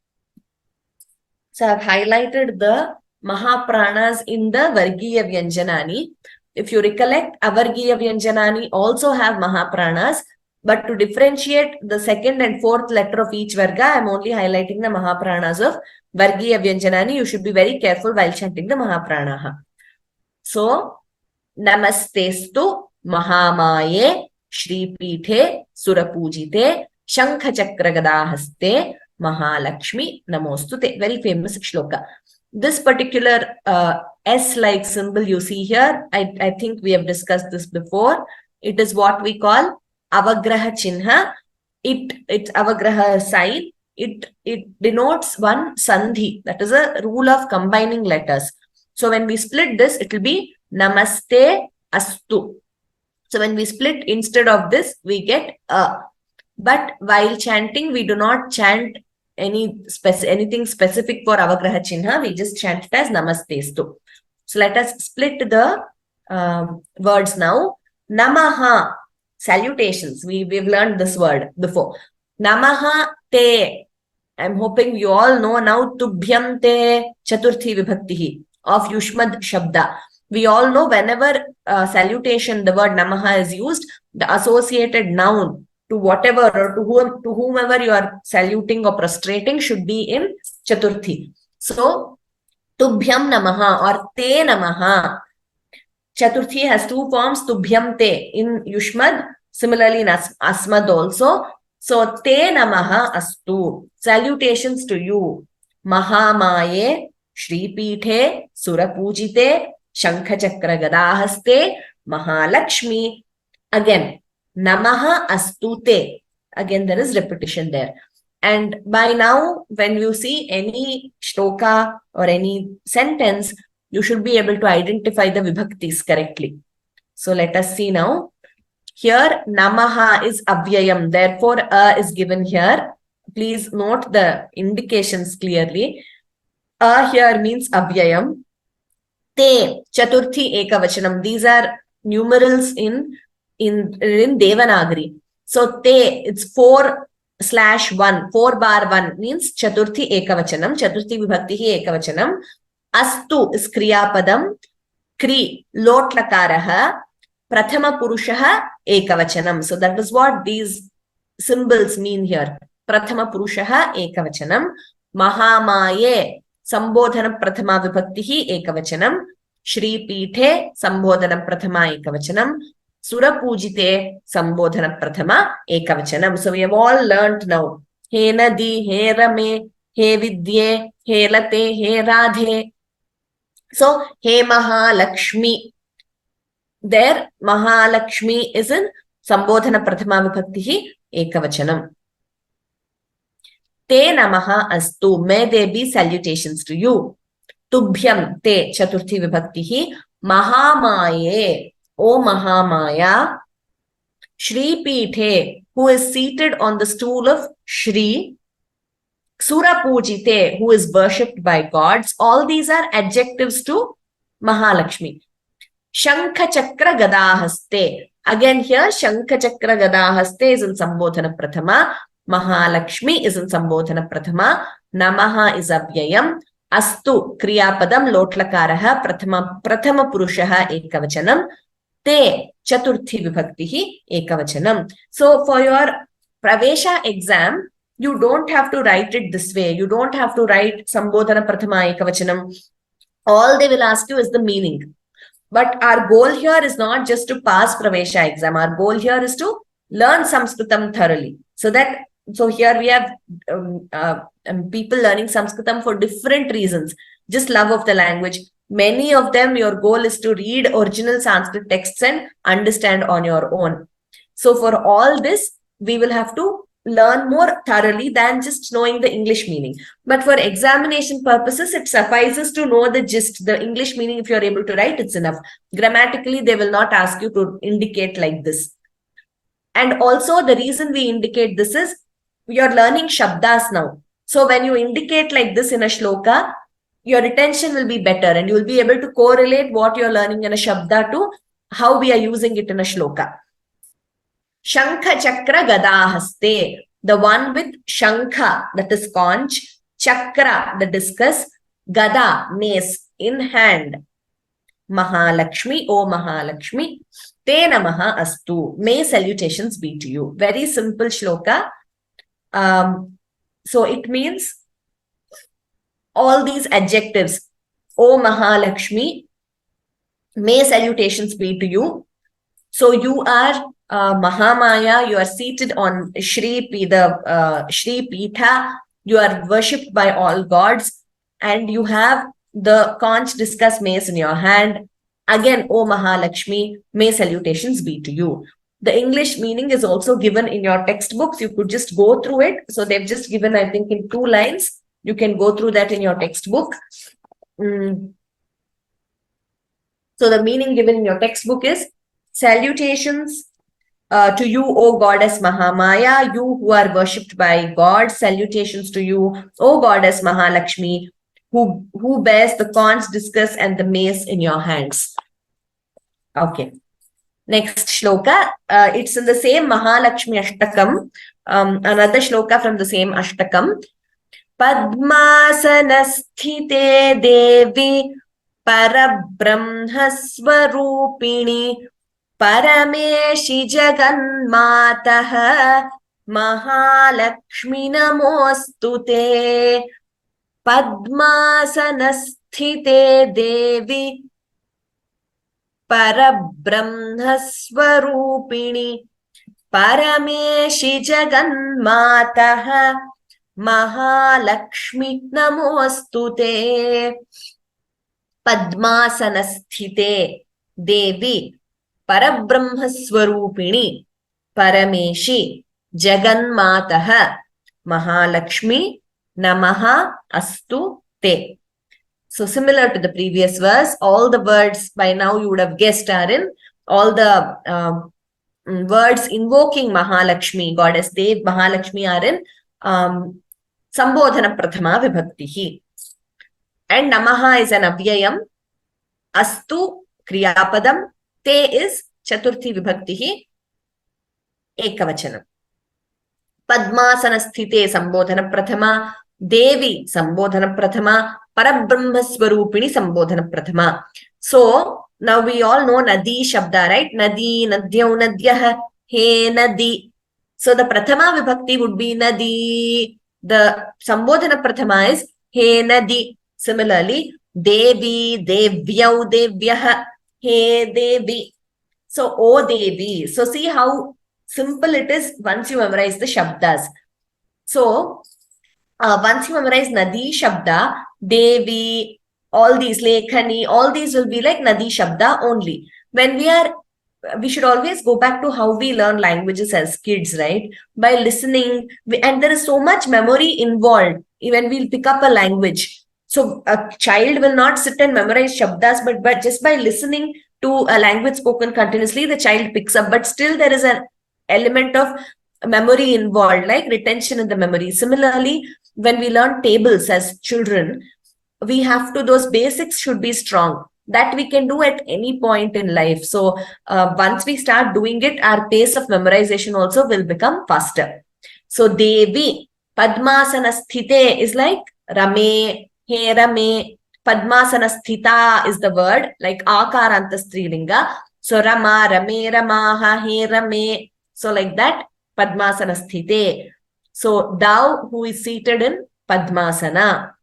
Speaker 1: So I've highlighted the Mahapranas in the Vargiya Vyanjanani. If you recollect, Avargiya Vyanjanani also have Mahapranas, but to differentiate the second and fourth letter of each Varga, I am only highlighting the Mahapranas of Vargiya Vyanjanani. You should be very careful while chanting the Mahapranaha. So, Namastestu Mahamaye Shripithe Surapujite Shankhachakragadahaste Mahalakshmi Namostute. Very famous shloka. This particular S-like symbol you see here, I think we have discussed this before. It is what we call Avagraha Chinha. It's Avagraha sign. It denotes one sandhi. That is a rule of combining letters. So when we split this, it will be Namaste Astu. So when we split instead of this, we get a. But while chanting, we do not chant anything specific for Avagraha Chinha. We just chant it as Namastestu. So let us split the words now. Namaha, salutations. We've learned this word before. Namaha te. I'm hoping you all know now Tubhyam te Chaturthi Vibhaktihi of Yushmad Shabda. We all know whenever salutation, the word Namaha is used, the associated noun to whatever or to whomever you are saluting or prostrating should be in Chaturthi. So, Tubhyam Namaha or Te Namaha. Chaturthi has two forms, Tubhyam Te in Yushmad, similarly in Asmad also. So, Te Namaha Astu. Salutations to you. Mahamaye, Shripithe, Surapujite, Shankachakra Gadahaste, Mahalakshmi. Again, Namaha Astute. Again, there is repetition there. And by now, when you see any shloka or any sentence, you should be able to identify the vibhaktis correctly. So let us see now. Here, Namaha is avyayam. Therefore, a is given here. Please note the indications clearly. A here means avyayam. Te, Chaturthi Ekavachanam. These are numerals in Devanagari. So te, it's 4/1, 4/1 means Chaturthi Ekavachanam, Chaturthi Vibhaktihi Ekavachanam. Astu is Kriyapadam, Kri, Lotlakaraha, Prathama Purushaha Ekavachanam. So that is what these symbols mean here. Prathama Purushaha Ekavachanam, Mahamaye, Sambodhana Prathama Vibhaktihi Ekavachanam, Shri Pithe, Sambodhana Prathama Ekavachanam, Surapujite, Sambodhana Prathama Ekavachanam. So we have all learnt now. He Nadi, He Rame, He Vidye, He Late, He Radhe. So He Mahalakshmi. There, Mahalakshmi is in Sambodhana Prathama Vibhaktihi Ekavachanam. Te Namaha Astu. May there be salutations to you. Tubhyam Te Chaturthi Vibhaktihi Mahamaye. O Mahamaya, Shri Pithe, who is seated on the stool of Shri, Surapujite, who is worshipped by gods. All these are adjectives to Mahalakshmi. Shankha Chakra Gadahaste. Again here, Shankha Chakra Gadahaste is in Sambodhana Prathama. Mahalakshmi is in Sambodhana Prathama. Namaha is Avyayam. Astu Kriyapadam Lotlakaraha Prathama Purushaha Ekavachanam. Te Chaturthi Vibhaktihi Ekavachanam. So for your Pravesha exam, you don't have to write it this way. You don't have to write Sambodhana Prathama Ekavachanam. All they will ask you is the meaning. But our goal here is not just to pass Pravesha exam. Our goal here is to learn Sanskritam thoroughly. So here we have people learning Sanskritam for different reasons. Just love of the language. Many of them, your goal is to read original Sanskrit texts and understand on your own. So for all this, we will have to learn more thoroughly than just knowing the English meaning. But for examination purposes, it suffices to know the gist, the English meaning. If you're able to write, it's enough. Grammatically, they will not ask you to indicate like this. And also the reason we indicate this is, you're learning Shabdas now. So when you indicate like this in a shloka, your retention will be better and you will be able to correlate what you're learning in a Shabda to how we are using it in a shloka. Shankha Chakra Gadahaste, the one with Shankha, that is conch, Chakra, the discus, Gada, mace. in hand. Mahalakshmi, O Mahalakshmi, Te Namaha Astu. May salutations be to you. Very simple shloka. So it means all these adjectives. O Mahalakshmi, may salutations be to you. So you are Mahamaya, you are seated on Shri Pitha, you are worshipped by all gods, and you have the conch discus mace in your hand. Again, O Mahalakshmi, may salutations be to you. The English meaning is also given in your textbooks. You could just go through it. So they've just given, I think, in 2 lines. You can go through that in your textbook. So the meaning given in your textbook is salutations to you, O Goddess Mahamaya, you who are worshipped by God. Salutations to you, O Goddess Mahalakshmi, who bears the conch, discus, and the mace in your hands. Okay. Next shloka. It's in the same Mahalakshmi Ashtakam. Another shloka from the same Ashtakam. Padmasanasthite Devi Parabrahmaswarupini Parameshi Jaganmatah Mahalakshmi Namostute. Padmasanasthite Devi Parabrahmaswarupini Parameshi Jaganmatah Mahalakshmi Namostute. Padmasanasthite Devi Parabrahmaswarupini Parameshi Jaganmatah Mahalakshmi Namaha Astu Te. So similar to the previous verse, all the words by now you would have guessed are in all the words invoking Mahalakshmi, Goddess Dev Mahalakshmi are in Sambodhana Prathama Vibhaktihi. And Namaha is an avyayam, Astu Kriyapadam, Te is Chaturthi Vibhaktihi, Ekavachanam. Padmasanasthite Sambodhana Prathama, Devi Sambodhana Prathama, Parabrahmaswarupini Sambodhana Prathama. So now we all know Nadi Shabda, right? Nadi, Nadyau, Nadyah, He Nadi. So the Prathama Vibhakti would be Nadi. The Sambodhana Prathama is He Nadi. Similarly, Devi, Devyau, Devyah, He Devi. So, O Devi. So see how simple it is once you memorize the Shabdas. So, once you memorize Nadi Shabda, Devi, all these, Lekhani, all these will be like Nadi Shabda only. When we should always go back to how we learn languages as kids, right? By listening, and there is so much memory involved when we'll pick up a language. So a child will not sit and memorize Shabdas, but just by listening to a language spoken continuously, the child picks up. But still there is an element of memory involved, like retention in the memory. Similarly, when we learn tables as children, we have to, those basics should be strong. That we can do at any point in life. So once we start doing it, our pace of memorization also will become faster. So Devi, Padmasanasthite is like Rame, He Rame. Padmasanasthita is the word, like Akaranta Strilinga. So Rama, Rame, Ramaha, He Rame. So like that, Padmasanasthite. So thou who is seated in Padmasana.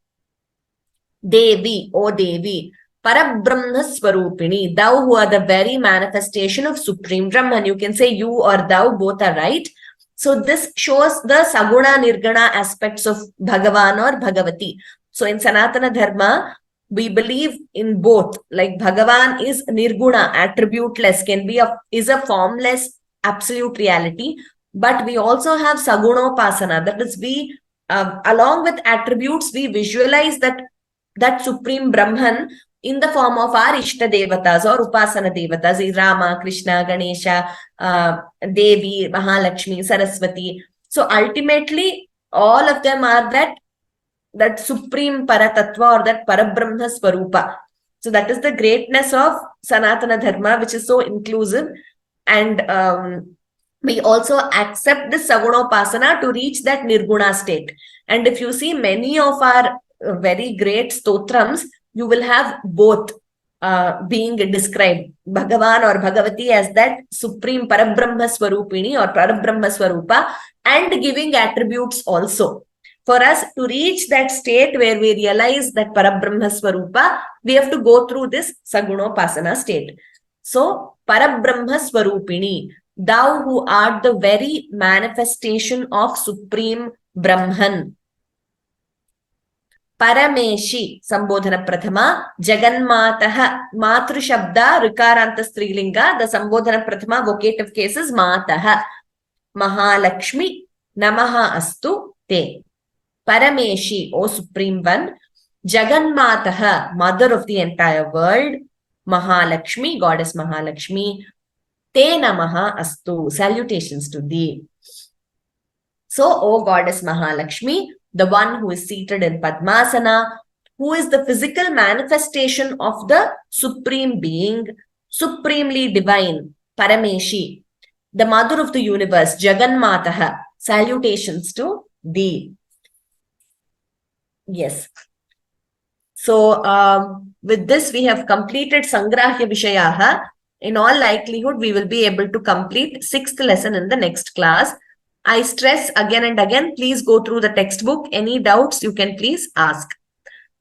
Speaker 1: Devi, O Devi. Parabrahmaswarupini, thou who are the very manifestation of Supreme Brahman. You can say you or thou, both are right. So this shows the Saguna Nirguna aspects of Bhagavan or Bhagavati. So in Sanatana Dharma, we believe in both. Like Bhagavan is Nirguna, attributeless, is a formless absolute reality. But we also have Sagunopasana. That is, we along with attributes, we visualize that Supreme Brahman in the form of our Ishta Devatas or Upasana Devatas, Rama, Krishna, Ganesha, Devi, Mahalakshmi, Saraswati. So ultimately, all of them are that Supreme Paratattva or that Parabrahma Swarupa. So that is the greatness of Sanatana Dharma, which is so inclusive. And we also accept this Sagunopasana to reach that Nirguna state. And if you see many of our very great stotrams, you will have both being described, Bhagavan or Bhagavati as that supreme Parabrahma Swarupini or Parabrahma Swarupa, and giving attributes also. For us to reach that state where we realize that Parabrahma Swarupa, we have to go through this Sagunopasana state. So, Parabrahma Swarupini, thou who art the very manifestation of Supreme Brahman. Parameshi, Sambodhana Prathama, Jaganmataha, Matru Shabda, Rikaranta Strilinga, the Sambodhana Prathama vocative case is Mataha. Mahalakshmi, Namaha Astu Te. Parameshi, O Supreme One. Jaganmataha, Mother of the entire world. Mahalakshmi, Goddess Mahalakshmi. Te Namaha Astu, salutations to thee. So, O Goddess Mahalakshmi, the one who is seated in Padmasana, who is the physical manifestation of the Supreme Being, supremely divine, Parameshi, the mother of the universe, Jaganmataha, salutations to thee. Yes. So, with this, we have completed Sangrahya Vishayaha. In all likelihood, we will be able to complete 6th lesson in the next class. I stress again and again, please go through the textbook. Any doubts, you can please ask.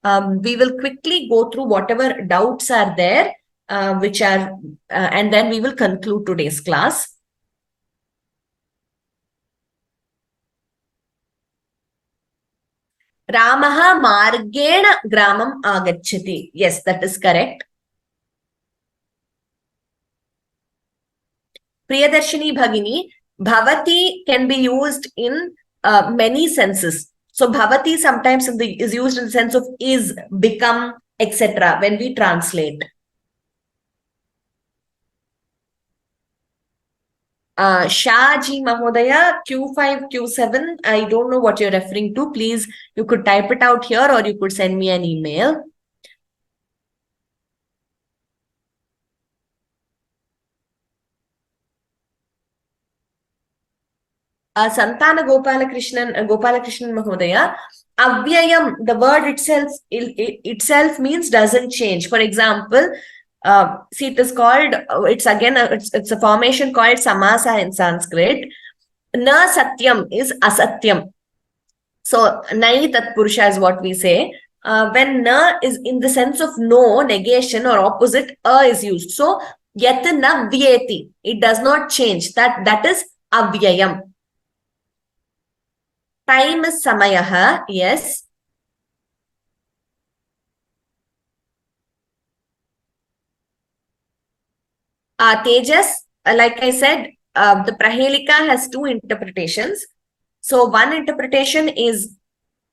Speaker 1: We will quickly go through whatever doubts are there, and then we will conclude today's class. Ramaha margena gramam agacchati. Yes, that is correct. Priyadarshini Bhagini, Bhavati can be used in many senses. So Bhavati sometimes is used in the sense of is, become, etc. when we translate. Shahji Mahodaya, Q5, Q7, I don't know what you're referring to. Please, you could type it out here or you could send me an email. Santana Gopalakrishnan Mahodaya, Avyayam, the word itself means doesn't change. For example, see, it is called, it's a formation called samasa in Sanskrit. Na satyam is asatyam. So, nai tat purusha is what we say. When na is in the sense of no, negation or opposite, is used. So, yat na vyeti, it does not change. That is avyayam. Time is samayaha, yes. Tejas, like I said, the Prahelika has two interpretations. So one interpretation is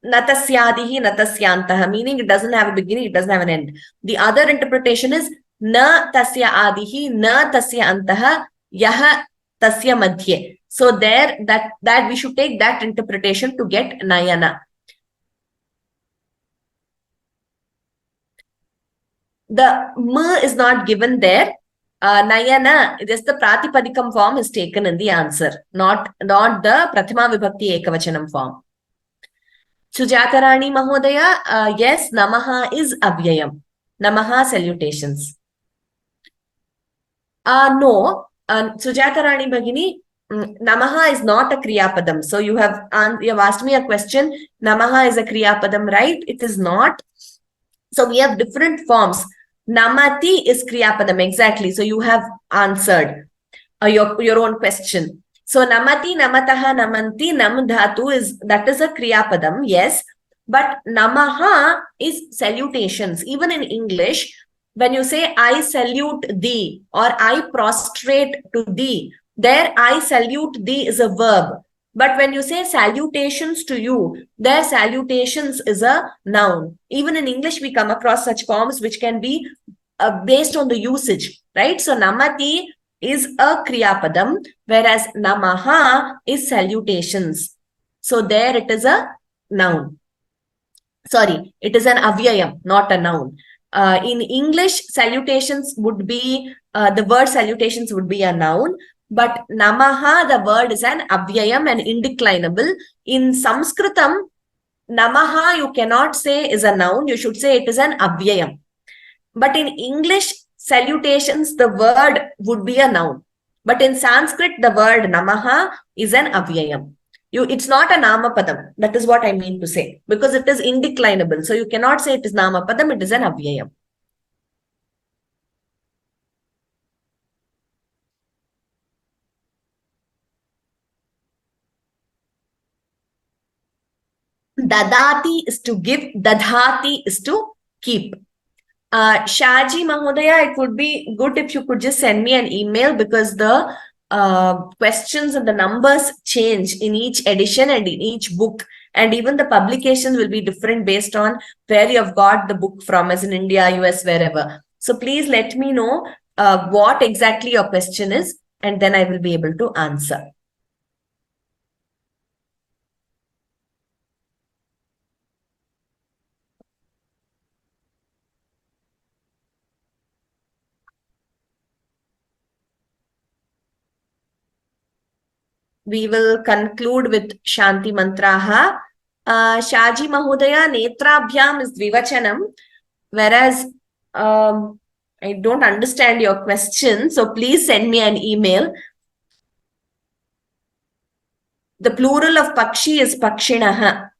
Speaker 1: natasyadihi natasyantaha, meaning it doesn't have a beginning, it doesn't have an end. The other interpretation is na tasya adihi, na tasya antaha, yaha tasya madhye. So there, that we should take that interpretation to get nayana. The m is not given there. Nayana, just the Pratipadikam form is taken in the answer, not the Prathama Vibhakti Ekavachanam form. Sujatarani Mahodaya, yes, Namaha is Avyayam. Namaha salutations. No, Sujatarani Bhagini, Namaha is not a Kriyapadam. So you have asked me a question. Namaha is a Kriyapadam, right? It is not. So we have different forms. Namati is Kriyapadam, exactly. So you have answered your own question. So Namati, Namataha, Namanti, Nam Dhatu is a Kriyapadam, yes. But Namaha is salutations. Even in English, when you say I salute thee or I prostrate to thee, there I salute thee is a verb. But when you say salutations to you, their salutations is a noun. Even in English, we come across such forms which can be based on the usage, right? So Namati is a Kriyapadam, whereas Namaha is salutations. So there it is a noun. Sorry, it is an avyayam, not a noun. In English, salutations would be, the word salutations would be a noun. But Namaha, the word is an avyayam and indeclinable. In Sanskritam, Namaha you cannot say is a noun. You should say it is an avyayam. But in English salutations, the word would be a noun. But in Sanskrit, the word namaha is an avyayam. It's not a namapadam. That is what I mean to say. Because it is indeclinable. So you cannot say it is namapadam, it is an avyayam. Dadati is to give, dadhati is to keep. Shaji Mahodaya, it would be good if you could just send me an email because the questions and the numbers change in each edition and in each book. And even the publications will be different based on where you have got the book from, as in India, US, wherever. So please let me know what exactly your question is, and then I will be able to answer. We will conclude with Shanti Mantraha. Shaji Mahodaya, Netrabhyam is Dvivachanam, whereas I don't understand your question, so please send me an email. The plural of Pakshi is Pakshinaha.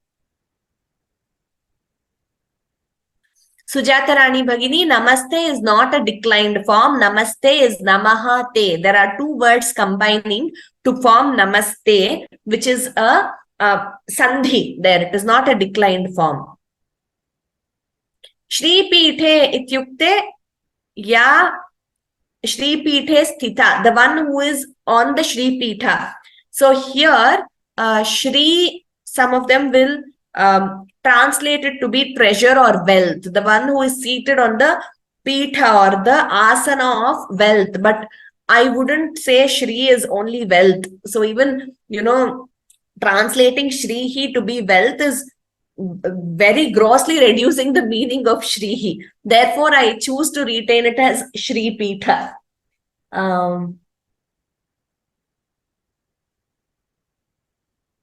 Speaker 1: Sujata Rani Bhagini, Namaste is not a declined form. Namaste is Namahate. There are two words combining to form Namaste, which is a Sandhi there. It is not a declined form. Shri Pithe ityukte ya Shri Pithe sthita, the one who is on the Shri Pitha. So here, Shri, some of them will translate it to be treasure or wealth, the one who is seated on the Pitha or the asana of wealth. But I wouldn't say Shri is only wealth. So even, translating Shrihi to be wealth is very grossly reducing the meaning of Shrihi. Therefore, I choose to retain it as Shri Pitha.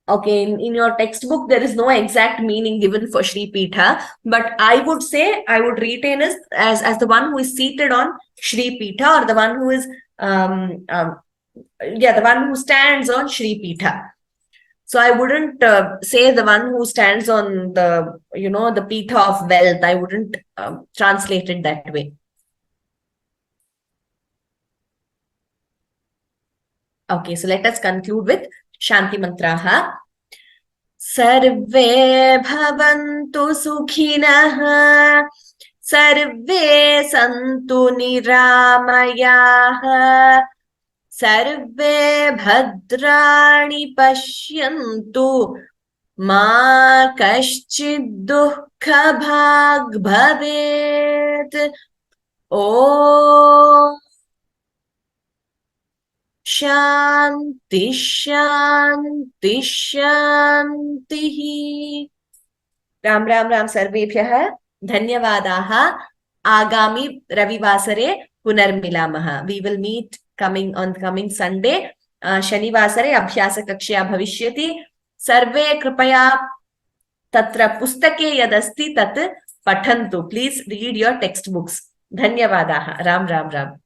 Speaker 1: Okay, in your textbook, there is no exact meaning given for Shri Pitha, but I would say I would retain it as the one who is seated on Shri Pitha, or the one who is, the one who stands on Shri Pitha. So I wouldn't say the one who stands on the, the Pitha of wealth. I wouldn't translate it that way. Okay, so let us conclude with Shanti Mantraha. Sarve bhavantu sukhinah, sarve santu niramayah, sarve bhadrani pashyantu, ma kaschid dukkha bhag bhavet. Om Shanti Shanti Shanti. Ram Ram Ram Sarvebhyah Dhanyavadaha. Agami Ravivasare Punarmilamaha. We will meet on coming Sunday. Shanivasare Abhyasa Kakshya Bhavishyati. Sarve Kripaya Tatra Pustake Yadasti Tat Pathantu. Please read your textbooks. Dhanyavadaha. Ram Ram Ram.